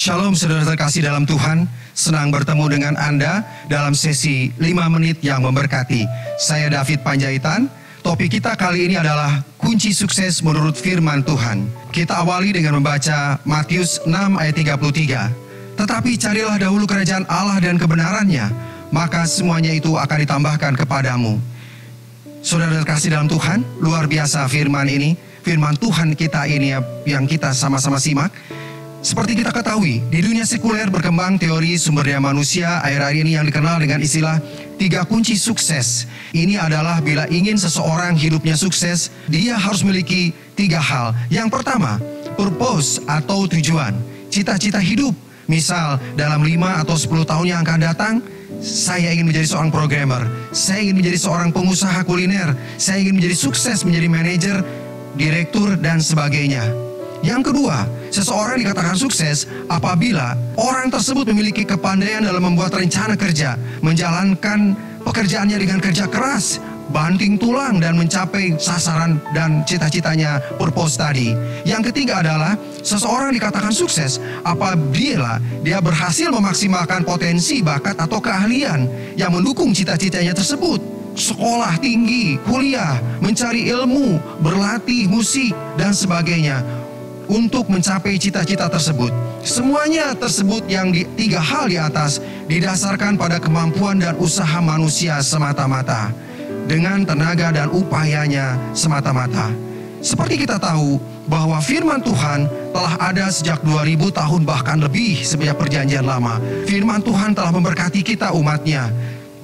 Shalom saudara terkasih dalam Tuhan, senang bertemu dengan Anda dalam sesi 5 menit yang memberkati. Saya David Panjaitan, topik kita kali ini adalah kunci sukses menurut firman Tuhan. Kita awali dengan membaca Matius 6 ayat 33. Tetapi carilah dahulu kerajaan Allah dan kebenarannya, maka semuanya itu akan ditambahkan kepadamu. Saudara terkasih dalam Tuhan, luar biasa firman ini, firman Tuhan kita ini yang kita sama-sama simak. Seperti kita ketahui, di dunia sekuler berkembang teori sumber daya manusia akhir-akhir ini yang dikenal dengan istilah 3 kunci sukses. Ini adalah bila ingin seseorang hidupnya sukses, dia harus memiliki 3 hal. Yang pertama, purpose atau tujuan, cita-cita hidup. Misal, dalam 5 atau 10 tahun yang akan datang, saya ingin menjadi seorang programmer, saya ingin menjadi seorang pengusaha kuliner, saya ingin menjadi sukses, menjadi manajer, direktur, dan sebagainya. Yang kedua, seseorang dikatakan sukses apabila orang tersebut memiliki kepandaian dalam membuat rencana kerja, menjalankan pekerjaannya dengan kerja keras, banting tulang dan mencapai sasaran dan cita-citanya, purpose tadi. Yang ketiga adalah seseorang dikatakan sukses apabila dia berhasil memaksimalkan potensi, bakat atau keahlian yang mendukung cita-citanya tersebut. Sekolah tinggi, kuliah, mencari ilmu, berlatih musik dan sebagainya untuk mencapai cita-cita tersebut. Semuanya tersebut yang 3 hal di atas didasarkan pada kemampuan dan usaha manusia semata-mata, dengan tenaga dan upayanya semata-mata. Seperti kita tahu bahwa firman Tuhan telah ada sejak 2000 tahun bahkan lebih sejak perjanjian lama. Firman Tuhan telah memberkati kita umatnya,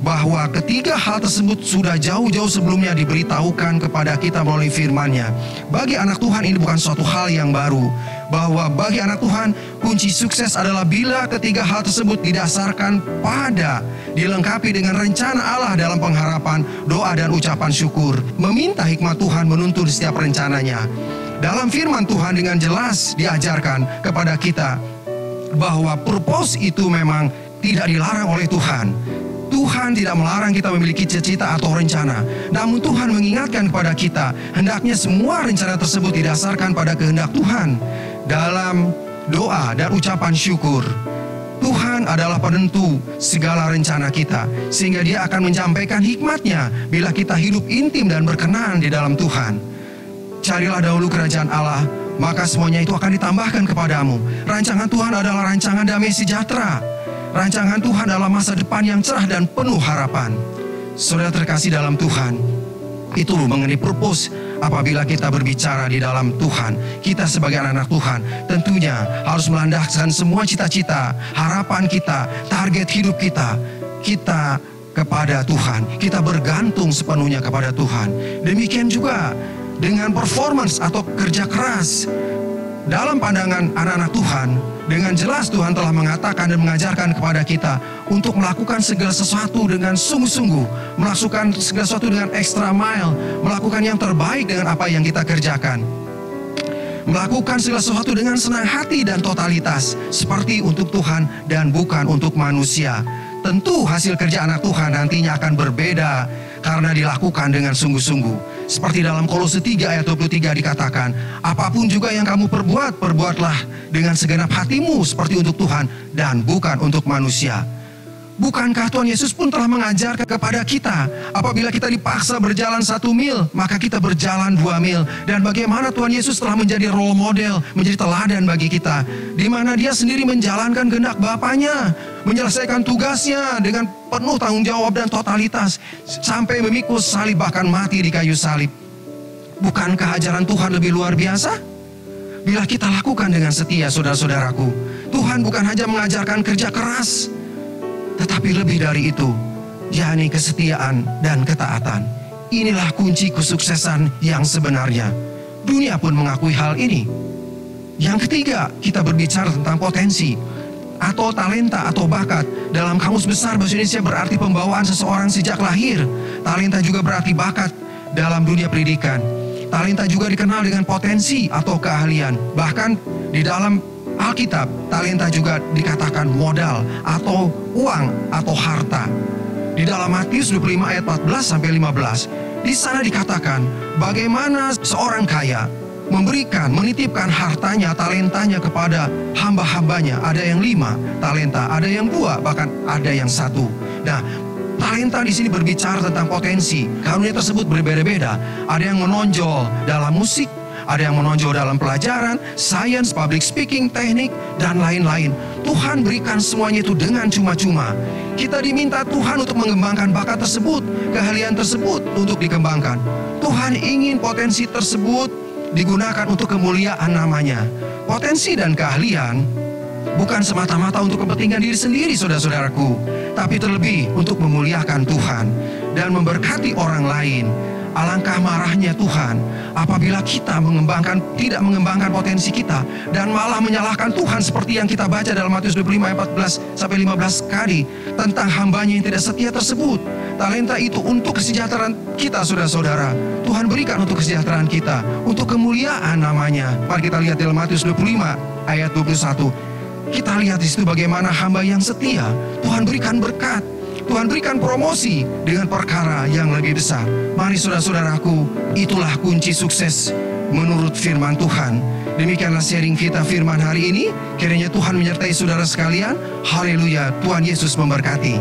bahwa ketiga hal tersebut sudah jauh-jauh sebelumnya diberitahukan kepada kita melalui firman-Nya. Bagi anak Tuhan ini bukan suatu hal yang baru, bahwa bagi anak Tuhan kunci sukses adalah bila ketiga hal tersebut didasarkan pada, dilengkapi dengan rencana Allah dalam pengharapan, doa dan ucapan syukur, meminta hikmat Tuhan menuntun setiap rencananya. Dalam firman Tuhan dengan jelas diajarkan kepada kita bahwa purpose itu memang tidak dilarang oleh Tuhan. Tuhan tidak melarang kita memiliki cita-cita atau rencana. Namun Tuhan mengingatkan kepada kita, hendaknya semua rencana tersebut didasarkan pada kehendak Tuhan. Dalam doa dan ucapan syukur, Tuhan adalah penentu segala rencana kita, sehingga Dia akan menyampaikan hikmat-Nya bila kita hidup intim dan berkenan di dalam Tuhan. Carilah dahulu kerajaan Allah, maka semuanya itu akan ditambahkan kepadamu. Rancangan Tuhan adalah rancangan damai sejahtera. Rancangan Tuhan adalah masa depan yang cerah dan penuh harapan. Saudara terkasih dalam Tuhan, itu mengenai purpose. Apabila kita berbicara di dalam Tuhan, kita sebagai anak-anak Tuhan tentunya harus melandaskan semua cita-cita, harapan kita, target hidup kita kepada Tuhan. Kita bergantung sepenuhnya kepada Tuhan. Demikian juga dengan performance atau kerja keras. Dalam pandangan anak-anak Tuhan, dengan jelas Tuhan telah mengatakan dan mengajarkan kepada kita untuk melakukan segala sesuatu dengan sungguh-sungguh, melakukan segala sesuatu dengan extra mile, melakukan yang terbaik dengan apa yang kita kerjakan, melakukan segala sesuatu dengan senang hati dan totalitas, seperti untuk Tuhan dan bukan untuk manusia. Tentu hasil kerja anak Tuhan nantinya akan berbeda karena dilakukan dengan sungguh-sungguh. Seperti dalam Kolose 3 ayat 23 dikatakan, apapun juga yang kamu perbuat, perbuatlah dengan segenap hatimu seperti untuk Tuhan dan bukan untuk manusia. Bukankah Tuhan Yesus pun telah mengajarkan kepada kita, apabila kita dipaksa berjalan 1 mil, maka kita berjalan 2 mil. Dan bagaimana Tuhan Yesus telah menjadi role model, menjadi teladan bagi kita, di mana Dia sendiri menjalankan kehendak Bapanya, menyelesaikan tugasnya dengan penuh tanggung jawab dan totalitas, sampai memikul salib, bahkan mati di kayu salib. Bukankah ajaran Tuhan lebih luar biasa? Bila kita lakukan dengan setia, saudara-saudaraku, Tuhan bukan hanya mengajarkan kerja keras, tetapi lebih dari itu, yakni kesetiaan dan ketaatan. Inilah kunci kesuksesan yang sebenarnya. Dunia pun mengakui hal ini. Yang ketiga, kita berbicara tentang potensi atau talenta atau bakat. Dalam Kamus Besar Bahasa Indonesia berarti pembawaan seseorang sejak lahir. Talenta juga berarti bakat dalam dunia pendidikan. Talenta juga dikenal dengan potensi atau keahlian. Bahkan di dalam Alkitab, talenta juga dikatakan modal atau uang atau harta. Di dalam Matius 25 ayat 14-15, di sana dikatakan bagaimana seorang kaya menitipkan hartanya, talentanya kepada hamba-hambanya. Ada yang 5 talenta, ada yang 2, bahkan ada yang 1. Nah, talenta di sini berbicara tentang potensi. Karunia tersebut berbeda-beda. Ada yang menonjol dalam musik, ada yang menonjol dalam pelajaran, sains, public speaking, teknik, dan lain-lain. Tuhan berikan semuanya itu dengan cuma-cuma. Kita diminta Tuhan untuk mengembangkan bakat tersebut, keahlian tersebut untuk dikembangkan. Tuhan ingin potensi tersebut digunakan untuk kemuliaan namanya. Potensi dan keahlian bukan semata-mata untuk kepentingan diri sendiri, saudara-saudaraku, tapi terlebih untuk memuliakan Tuhan dan memberkati orang lain. Alangkah marahnya Tuhan apabila kita tidak mengembangkan potensi kita dan malah menyalahkan Tuhan, seperti yang kita baca dalam Matius 25 ayat 14-15 kali tentang hambanya yang tidak setia tersebut. Talenta itu untuk kesejahteraan kita, saudara-saudara. Tuhan berikan untuk kesejahteraan kita, untuk kemuliaan namanya. Mari kita lihat dalam Matius 25 ayat 21. Kita lihat di situ bagaimana hamba yang setia Tuhan berikan berkat, Tuhan berikan promosi dengan perkara yang lebih besar. Mari saudara-saudaraku, itulah kunci sukses menurut firman Tuhan. Demikianlah sharing kita firman hari ini. Kiranya Tuhan menyertai saudara sekalian. Haleluya, Tuhan Yesus memberkati.